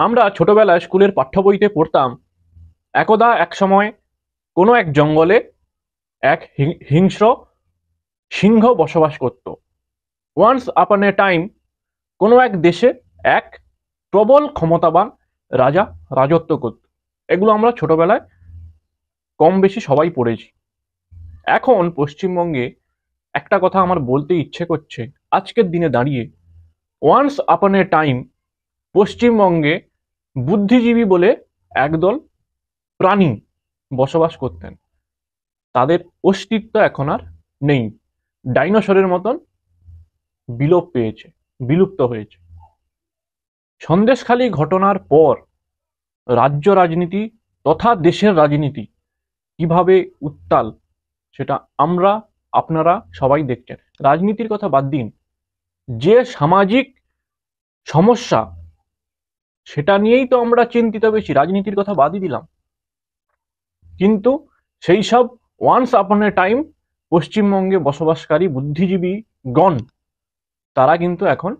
আমরা ছোটবেলায় স্কুলের পাঠ্য বইতে পড়তাম, একদা এক সময় কোনো এক জঙ্গলে এক হিংস্র সিংহ বসবাস করত। ওয়ান্স আপন এ টাইম কোনো এক দেশে এক প্রবল ক্ষমতাবান রাজা রাজত্ব করত। এগুলো আমরা ছোটবেলায় কম বেশি সবাই পড়েছি। এখন পশ্চিমবঙ্গে একটা কথা আমার বলতে ইচ্ছে করছে, আজকের দিনে দাঁড়িয়ে ওয়ান্স আপন এ টাইম পশ্চিমবঙ্গে বুদ্ধিজীবী বলে একদল প্রাণী বসবাস করতেন। তাদের অস্তিত্ব এখন আর নেই, ডাইনোসরের মতন বিলোপ পেয়েছে, বিলুপ্ত হয়েছে। সন্দেশখালী ঘটনার পর রাজ্য রাজনীতি তথা দেশের রাজনীতি কিভাবে উত্তাল, সেটা আমরা আপনারা সবাই দেখছেন। রাজনীতির কথা বাদ দিন, যে সামাজিক সমস্যা সেটা নিয়েই তো আমরা চিন্তিত বেশি, রাজনীতির কথা বাদই দিলাম। কিন্তু সেই সব ওয়ান্স আপন এ টাইম পশ্চিমবঙ্গে বসবাসকারী বুদ্ধিজীবী গণ, তারা কিন্তু এখন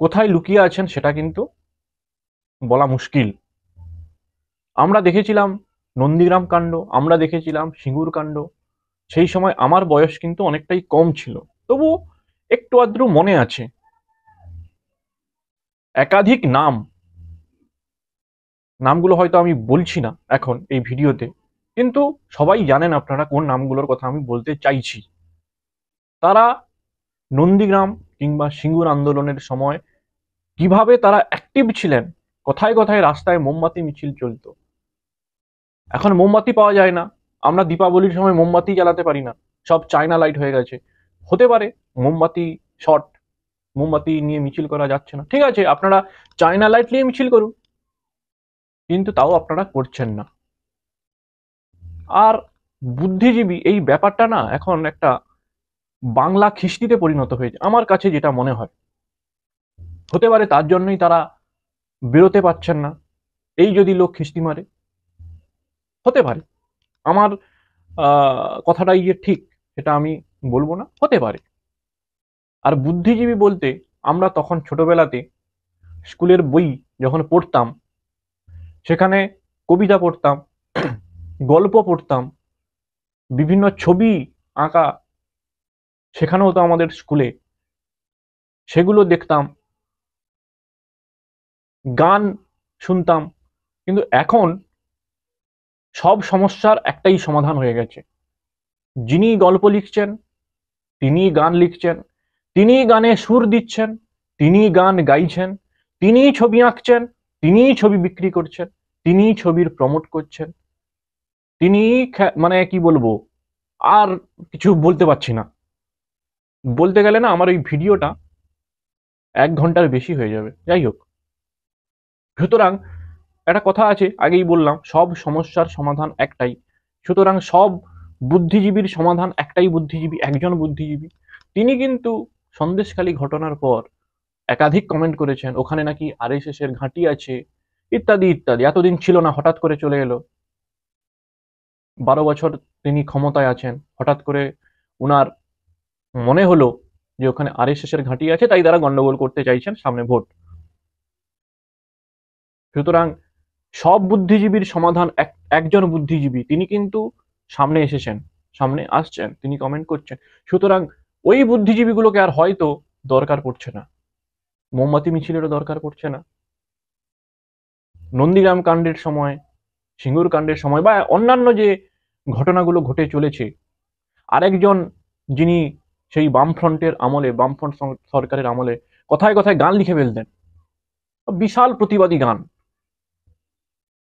কোথায় লুকিয়ে আছেন সেটা কিন্তু বলা মুশকিল। আমরা দেখেছিলাম নন্দীগ্রাম কাণ্ড, আমরা দেখেছিলাম সিঙ্গুর কাণ্ড। সেই সময় আমার বয়স কিন্তু অনেকটাই কম ছিল, তবু একটু আদ্রু মনে আছে। একাধিক নামগুলো হয়তো আমি বলছি না এখন এই ভিডিওতে, কিন্তু সবাই জানেন আপনারা কোন নামগুলোর কথা আমি বলতে চাইছি। তারা নন্দীগ্রাম কিংবা সিঙ্গুর আন্দোলনের সময় কিভাবে তারা অ্যাক্টিভ ছিলেন, কথায় কথায় রাস্তায় মোমবাতি মিছিল চলতো। এখন মোমবাতি পাওয়া যায় না, আমরা দীপাবলির সময় মোমবাতি জ্বালাতে পারি না, সব চায়না লাইট হয়ে গেছে। হতে পারে মোমবাতি শর্ট, মোমবাতি নিয়ে মিছিল করা যাচ্ছে না, ঠিক আছে, আপনারা চায়না লাইট নিয়ে মিছিল করুন, কিন্তু তাও আপনারা করছেন না। আর বুদ্ধিজীবী এই ব্যাপারটা না এখন একটা বাংলা খিস্তিতে পরিণত হয়েছে আমার কাছে যেটা মনে হয়। হতে পারে তার জন্যই তারা বেরোতে পারছেন না, এই যদি লোক খিস্তি মারে, হতে পারে। আমার কথাটাই যে ঠিক সেটা আমি বলবো না, হতে পারে। আর বুদ্ধিজীবী বলতে আমরা তখন ছোটবেলাতে স্কুলের বই যখন পড়তাম, সেখানে কবিতা পড়তাম, গল্প পড়তাম, বিভিন্ন ছবি আঁকা শেখানো হতো আমাদের স্কুলে, সেগুলো দেখতাম, গান শুনতাম। কিন্তু এখন সব সমস্যার একটাই সমাধান হয়ে গেছে, যিনি গল্প লিখছেন তিনি গান লিখছেন, তিনি গানে সুর দিচ্ছেন, তিনি গান গাইছেন, তিনি ছবি আঁকছেন, তিনি ছবি বিক্রি করছেন, তিনি ছবির প্রমোট করছেন, তিনি মানে কি বলবো, আর কিছু বলতে পারছি না। বলতে গেলে না আমার ওই ভিডিওটা 1 ঘন্টার বেশি হয়ে যাবে। যাই হোক, সুতরাং একটা কথা আছে, আগেই বললাম সব সমস্যার সমাধান একটাই। সুতরাং সব বুদ্ধিজীবীর সমাধান একটাই, বুদ্ধিজীবী একজন বুদ্ধিজীবী। তিনি কিন্তু সন্দেশখালী ঘটনার পর একাধিক কমেন্ট করেছেন, ওখানে নাকি আরএসএস এর ঘাঁটি আছে, ইত্যাদি ইত্যাদি। এতদিন ছিল না, হঠাৎ করে চলে এলো। 12 বছর তিনি ক্ষমতায় আছেন, হঠাৎ করে উনার মনে হলো যে ওখানে আরএসএস এর ঘাঁটি আছে, তাই তারা গন্ডগোল করতে চাইছেন, সামনে ভোট। সুতরাং সব বুদ্ধিজীবীর সমাধান একজন বুদ্ধিজীবী, তিনি কিন্তু সামনে এসেছেন, সামনে আসছেন, তিনি কমেন্ট করছেন। সুতরাং ওই বুদ্ধিজীবীগুলোকে আর হয়তো দরকার পড়ছে না, মোমবাতি মিছিলেরও দরকার পড়ছে না। নন্দীগ্রাম কাণ্ডের সময়, সিঙ্গুর কাণ্ডের সময় বা অন্যান্য যে ঘটনাগুলো ঘটে চলেছে, আরেকজন যিনি সেই বামফ্রন্টের আমলে, বামফ্রন্ট সরকারের আমলে কথায় কথায় গান লিখে ফেলতেন, বিশাল প্রতিবাদী গান,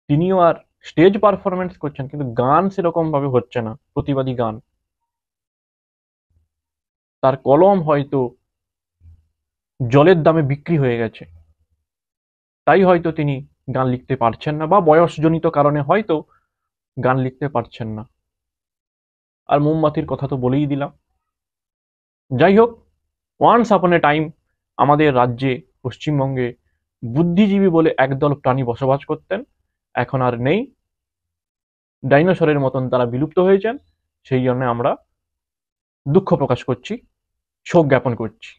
তিনিও আর স্টেজ পারফরমেন্স করছেন, কিন্তু গান সেরকম ভাবে হচ্ছে না, প্রতিবাদী গান। তার কলম হয়তো জলের দামে বিক্রি হয়ে গেছে, তাই হয়তো তিনি গান লিখতে পারছেন না, বা বয়সজনিত কারণে হয়তো গান লিখতে পারছেন না। আর মোমবাতির কথা তো বলেই দিলাম। যাই হোক, ওয়ান্স আপন এ টাইম আমাদের রাজ্যে, পশ্চিমবঙ্গে বুদ্ধিজীবী বলে একদল প্রাণী বসবাস করতেন, এখন আর নেই, ডাইনোসরের মতন তারা বিলুপ্ত হয়েছেন। সেই জন্য আমরা দুঃখ প্রকাশ করছি, শোক জ্ঞাপন করছি।